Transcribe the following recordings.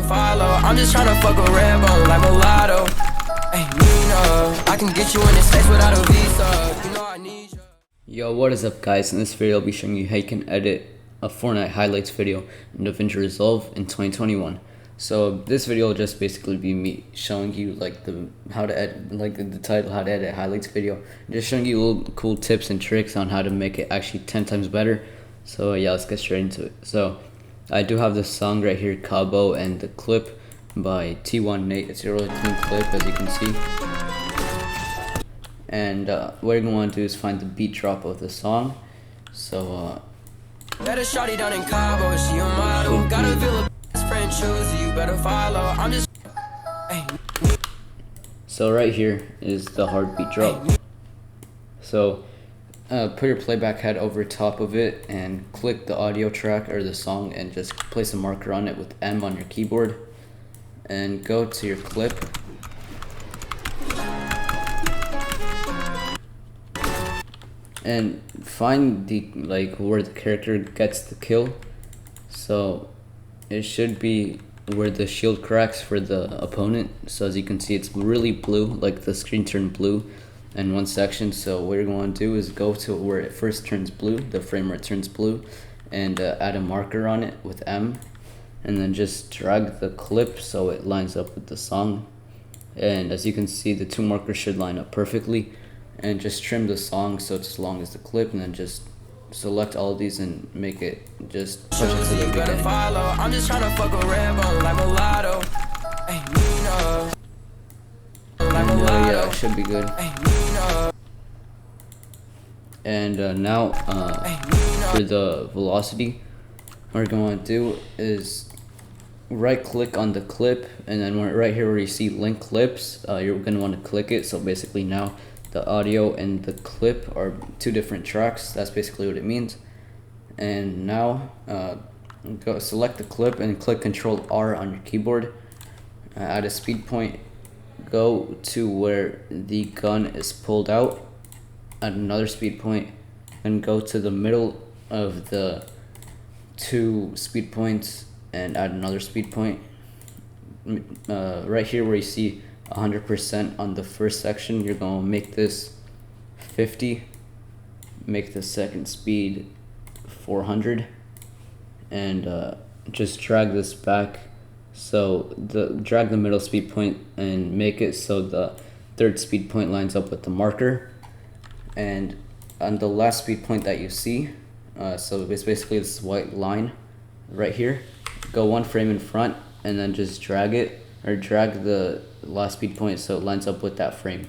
follow. I'm just trying to fuck a red bone like mulatto. Hey, Nina, I can get you in the States without a visa. You know I need you. Yo, what is up, guys? In this video, I'll be showing you how you can edit a Fortnite highlights video in Davinci Resolve in 2021. So this video will just basically be me showing you like how to edit, like the title, how to edit highlights video, just showing you little cool tips and tricks on how to make it actually 10 times better. So yeah, let's get straight into it. So I do have this song right here, Cabo, and the clip by T1 Nate. It's a really clean clip, as you can see. And what you're gonna want to do is find the beat drop of the song. So Better shawty down in Cabo, she a model. Got a villa, best friend choose you better follow. I'm just so right here is the hard beat drop. So put your playback head over top of it and click the audio track or the song and just place a marker on it with M on your keyboard and go to your clip. And find the where the character gets the kill. So it should be where the shield cracks for the opponent. So as you can see, it's really blue, like the screen turned blue in one section. So what you're going to do is go to where it first turns blue, the frame where it turns blue, and add a marker on it with M, and then just drag the clip so it lines up with the song. And as you can see, the two markers should line up perfectly. And just trim the song so it's as long as the clip, and then just select all of these and make it just push it to the beginning. I'm just trying to fuck a red bone like mulatto. Hey, Nina. Yeah, it should be good. And now for the velocity, what you're going to do is right click on the clip, and then right here where you see link clips, you're going to want to click it. So basically now the audio and the clip are two different tracks. That's basically what it means. And now go select the clip and click Control R on your keyboard. Add a speed point. Go to where the gun is pulled out. Add another speed point, and go to the middle of the two speed points and add another speed point. Right here where you see 100% on the first section, you're going to make this 50, make the second speed 400, and just drag this back. So drag the middle speed point and make it so the third speed point lines up with the marker. And on the last speed point that you see, so it's basically this white line right here, go one frame in front and then just drag it, or drag the last speed point so it lines up with that frame.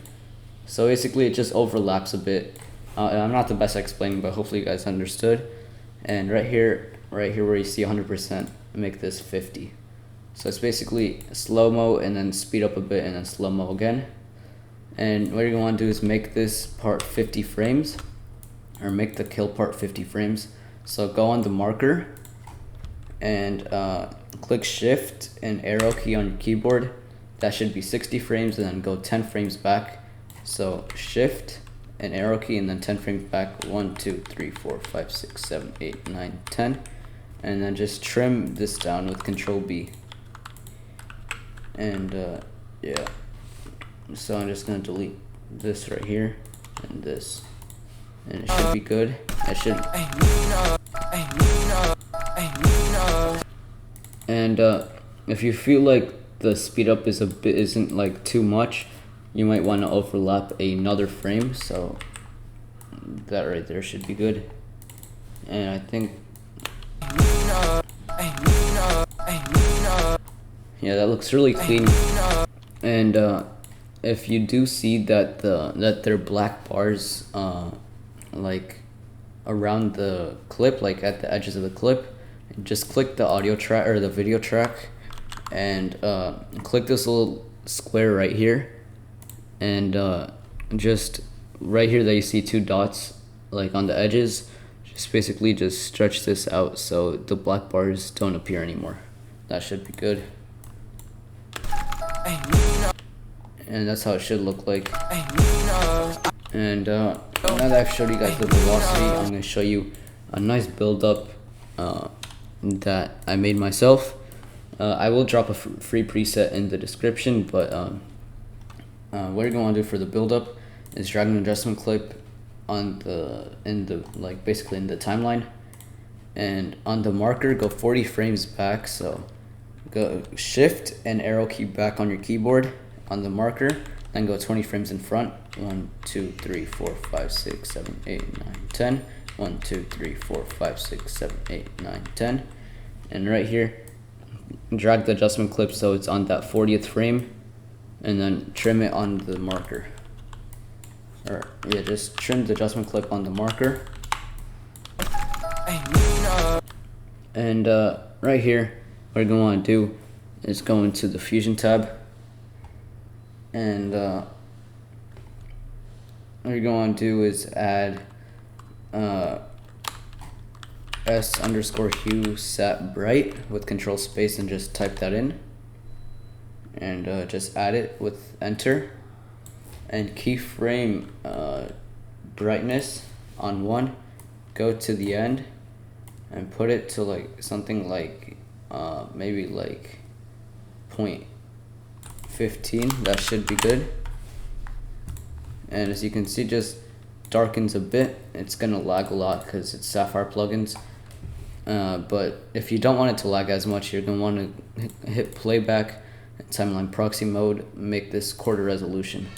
So basically it just overlaps a bit. I'm not the best at explaining, but hopefully you guys understood. And right here where you see 100%, make this 50. So it's basically slow-mo and then speed up a bit and then slow-mo again. And what you're going to want to do is make this part 50 frames, or make the kill part 50 frames. So go on the marker and click Shift and arrow key on your keyboard. That should be 60 frames, and then go 10 frames back. So Shift and arrow key and then 10 frames back. 1, 2, 3, 4, 5, 6, 7, 8, 9, 10. And then just trim this down with Control B. And yeah. So I'm just gonna delete this right here and this, and it should be good. I should. And if you feel like the speed up isn't like too much, you might want to overlap another frame. So that right there should be good. And I think, yeah, that looks really clean. And if you do see that there are black bars like around the clip, like at the edges of the clip, just click the audio track or the video track and click this little square right here, and just right here that you see two dots like on the edges, just basically just stretch this out so the black bars don't appear anymore. That should be good. And that's how it should look like. And now that I've showed you guys the velocity, I'm going to show you a nice build up that I made myself. I will drop a free preset in the description, but what you're going to do for the build-up is drag an adjustment clip on basically in the timeline, and on the marker go 40 frames back. So go shift and arrow key back on your keyboard on the marker, then go 20 frames in front. 1 2 3 4 5 6 7 8 9 10. 1 2 3 4 5 6 7 8 9 10. And right here, drag the adjustment clip so it's on that 40th frame, and then trim it on the marker. Or yeah, just trim the adjustment clip on the marker. And right here, what you're going to want to do is go into the Fusion tab, and what you're going to do is add s_hue sat bright with control space, and just type that in, and just add it with enter, and keyframe brightness on 1, go to the end and put it to like something like maybe like 0.15. That should be good. And as you can see, just darkens a bit. It's gonna lag a lot because it's Sapphire plugins, but if you don't want it to lag as much, you're gonna want to hit playback and timeline proxy mode, make this quarter resolution.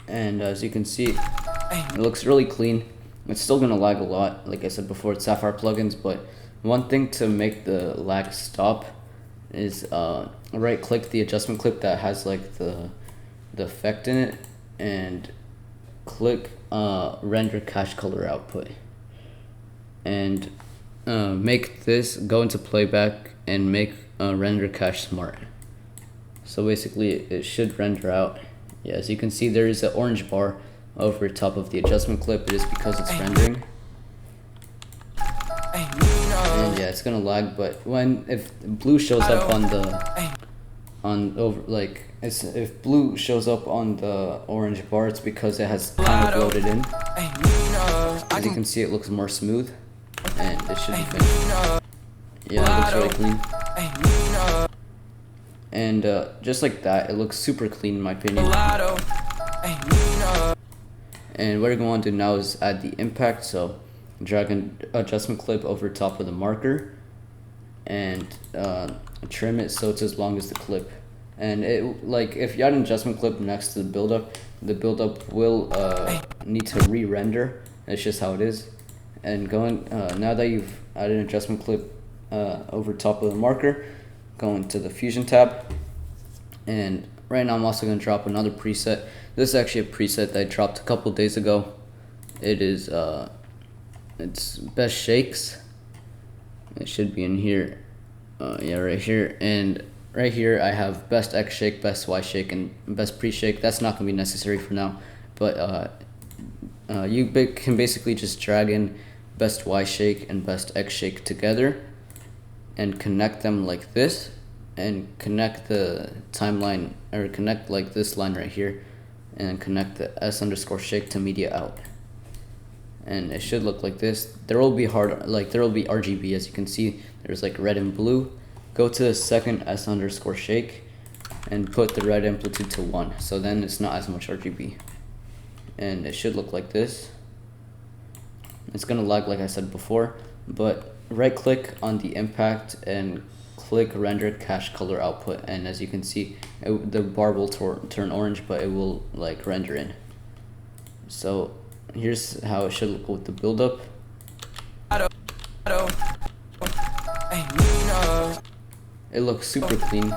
And as you can see, it looks really clean. It's still gonna lag a lot, like I said before, it's Sapphire plugins, but one thing to make the lag stop is right click the adjustment clip that has like the effect in it, and click render cache color output, and make this go into playback and make render cache smart. So basically it should render out. Yeah, as you can see, there is an orange bar over top of the adjustment clip. It is because it's rendering. And yeah, it's gonna lag, but if blue shows up on the if blue shows up on the orange bar, it's because it has kind of loaded in. As you can see, it looks more smooth, and it should be finished. Yeah, it looks really clean. And just like that, it looks super clean in my opinion. And what you're going to do now is add the impact. So drag an adjustment clip over top of the marker, and trim it so it's as long as the clip. And it, like, if you add an adjustment clip next to the buildup will need to re-render. It's just how it is. And now that you've added an adjustment clip over top of the marker, go into the Fusion tab, and right now I'm also going to drop another preset. This is actually a preset that I dropped a couple days ago. It is it's best shakes. It should be in here. Yeah, right here. And right here I have best X shake, best Y shake, and best pre-shake. That's not going to be necessary for now, but you can basically just drag in best Y shake and best X shake together and connect them like this, and connect the timeline, or connect like this line right here, and connect the s_shake to media out. And it should look like this. There will be RGB, as you can see. There's like red and blue. Go to the second s_shake and put the red amplitude to 1, so then it's not as much RGB. And it should look like this. It's gonna lag like I said before, but right click on the impact and click render cache color output, and as you can see, the bar will turn orange, but it will like render in. So here's how it should look with the buildup. It looks super clean.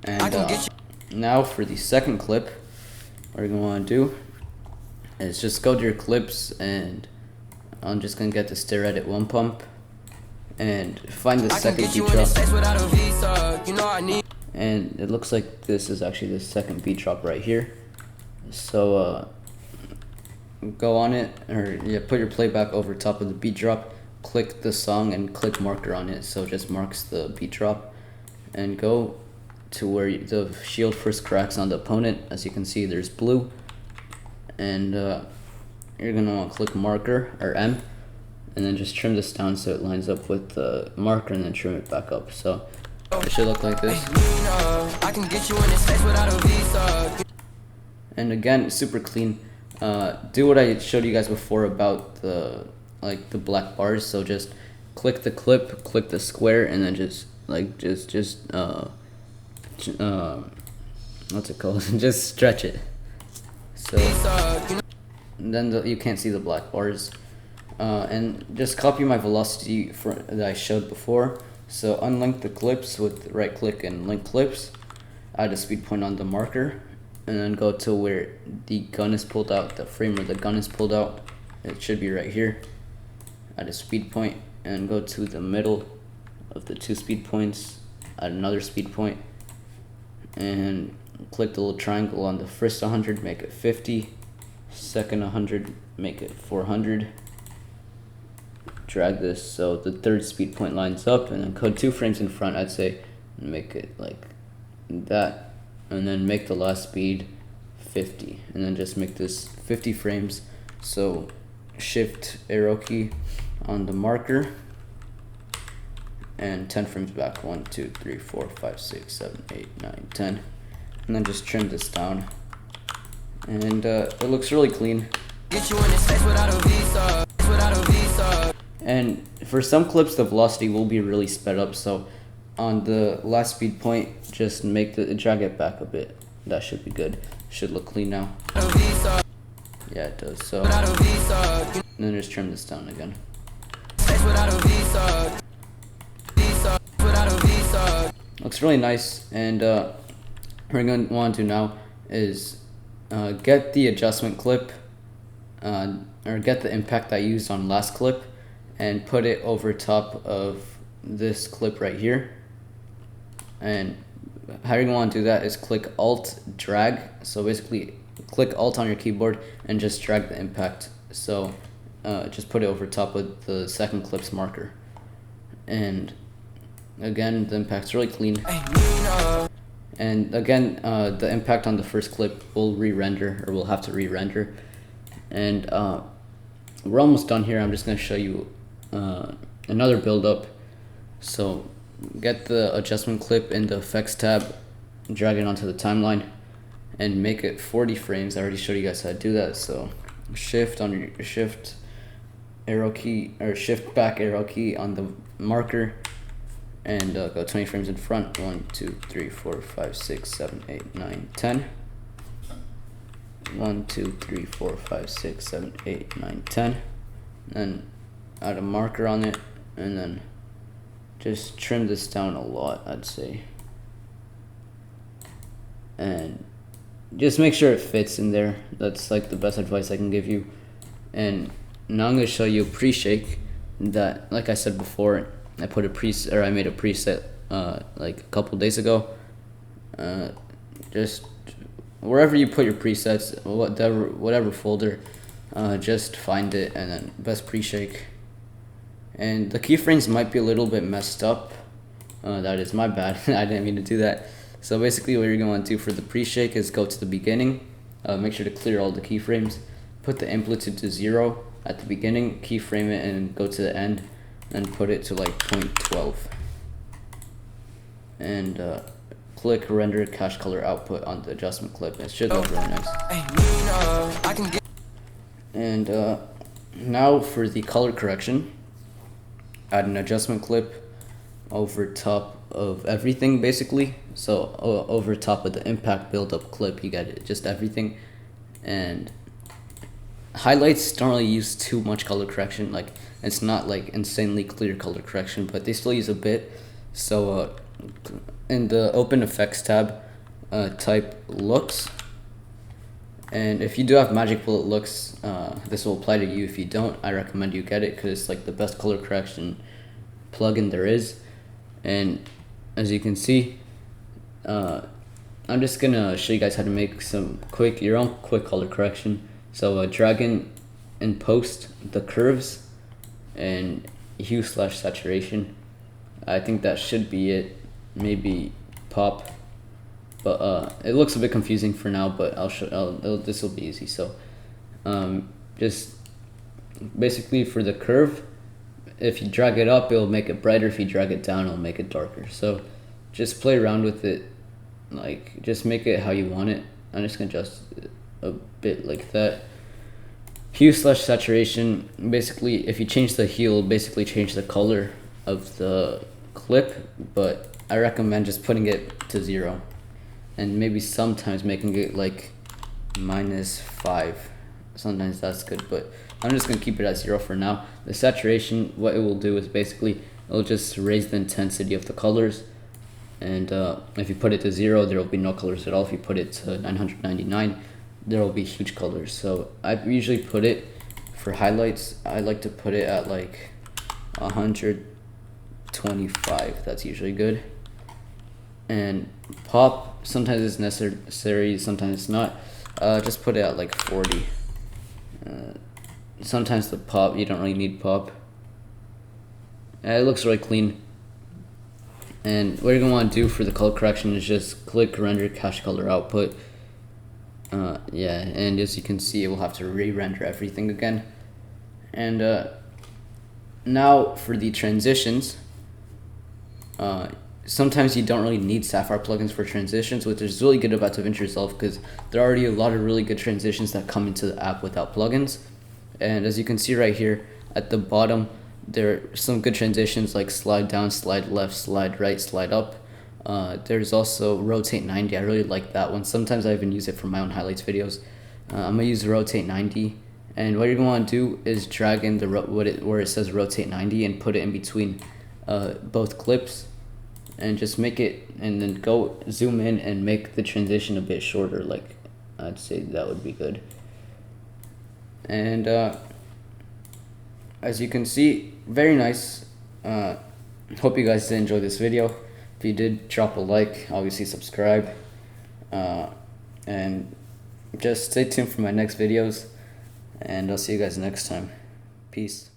And now for the second clip, what you're going to want to do is just go to your clips, and I'm just going to get the stair edit 1 pump and find the second beat drop. And it looks like this is actually the second beat drop right here. So go on it, or yeah, put your playback over top of the beat drop, click the song and click marker on it, so it just marks the beat drop, and go to where the shield first cracks on the opponent. As you can see, there's blue, and you're gonna want to click marker or M, and then just trim this down so it lines up with the marker, and then trim it back up. So it should look like this. I can get you in this space without a visa. And again, super clean. Do what I showed you guys before about the black bars. So just click the clip, click the square, and then just what's it called? Just stretch it. So then you can't see the black bars. And just copy my velocity that I showed before. So unlink the clips with right click and link clips. Add a speed point on the marker, and then go to where the gun is pulled out, the frame where the gun is pulled out. It should be right here. Add a speed point, and go to the middle of the two speed points. Add another speed point, and click the little triangle on the first 100, make it 50. Second 100, make it 400. Drag this so the third speed point lines up, and then go 2 frames in front, I'd say, and make it like that, and then make the last speed 50, and then just make this 50 frames. So shift arrow key on the marker and 10 frames back, 1 2 3 4 5 6 7 8 9 10, and then just trim this down, and it looks really clean. Get you in this space without a visa. And for some clips the velocity will be really sped up, so on the last speed point just drag it back a bit. That should be good. Should look clean now. Yeah, it does. So and then just trim this down again. Looks really nice. And what we're going to want to do now is get the adjustment clip, or get the impact I used on last clip, and put it over top of this clip right here. And how you're going to want to do that is click Alt drag. So basically click Alt on your keyboard and just drag the impact. So just put it over top of the second clip's marker. And again, the impact's really clean. And again, the impact on the first clip will re-render, or we'll have to re-render. And we're almost done here. I'm just going to show you another build up. So get the adjustment clip in the effects tab, drag it onto the timeline, and make it 40 frames. I already showed you guys how to do that. So shift on your shift arrow key, or shift back arrow key on the marker, and go 20 frames in front. 1 2 3 4 5 6 7 8 9 10. 1 2 3 4 5 6 7 8 9 10. Then add a marker on it, and then just trim this down a lot, I'd say, and just make sure it fits in there. That's like the best advice I can give you. And now I'm going to show you a pre-shake that, like I said before, I made a preset like a couple days ago. Just wherever you put your presets, whatever folder, just find it, and then best pre-shake. And the keyframes might be a little bit messed up. That is my bad. I didn't mean to do that. So basically what you're going to do for the pre-shake is go to the beginning, make sure to clear all the keyframes, put the amplitude to 0 at the beginning, keyframe it, and go to the end and put it to like 0.12. And click render cache color output on the adjustment clip. It should look really nice. And now for the color correction, add an adjustment clip over top of everything, basically. So over top of the impact build-up clip, you get it, just everything. And highlights don't really use too much color correction. Like, it's not like insanely clear color correction, but they still use a bit. So in the open effects tab, type looks, and if you do have magic bullet looks, this will apply to you. If you don't, I recommend you get it, because it's like the best color correction plugin there is. And as you can see, I'm just gonna show you guys how to make your own quick color correction. So drag in post the curves and hue/saturation. I think that should be it. Maybe pop, but it looks a bit confusing for now, but this will be easy. So just basically for the curve, if you drag it up, it'll make it brighter. If you drag it down, it'll make it darker. So just play around with it, like just make it how you want it. I'm just gonna adjust it a bit like that. Hue/saturation, basically if you change the hue, it'll basically change the color of the clip, but I recommend just putting it to 0 and maybe sometimes making it like -5. Sometimes that's good, but I'm just gonna keep it at 0 for now. The saturation, what it will do is basically it'll just raise the intensity of the colors, and if you put it to 0, there will be no colors at all. If you put it to 999, there will be huge colors. So I usually put it for highlights, I like to put it at like 125. That's usually good. And pop, sometimes it's necessary, sometimes it's not. Just put it at like 40. Sometimes the pop, you don't really need pop. It looks really clean. And what you're gonna want to do for the color correction is just click render cache color output. Yeah, and as you can see, it will have to re-render everything again. And now for the transitions, sometimes you don't really need Sapphire plugins for transitions, which is really good about DaVinci Resolve because there are already a lot of really good transitions that come into the app without plugins. And as you can see right here at the bottom, there are some good transitions like slide down, slide left, slide right, slide up. There's also rotate 90. I really like that one. Sometimes I even use it for my own highlights videos. I'm gonna use rotate 90, and what you're gonna want to do is drag in the where it says rotate 90 and put it in between both clips, and just make it, and then go zoom in and make the transition a bit shorter. Like I'd say that would be good. And as you can see, very nice. Hope you guys did enjoy this video. If you did, drop a like, obviously subscribe, and just stay tuned for my next videos, and I'll see you guys next time. Peace.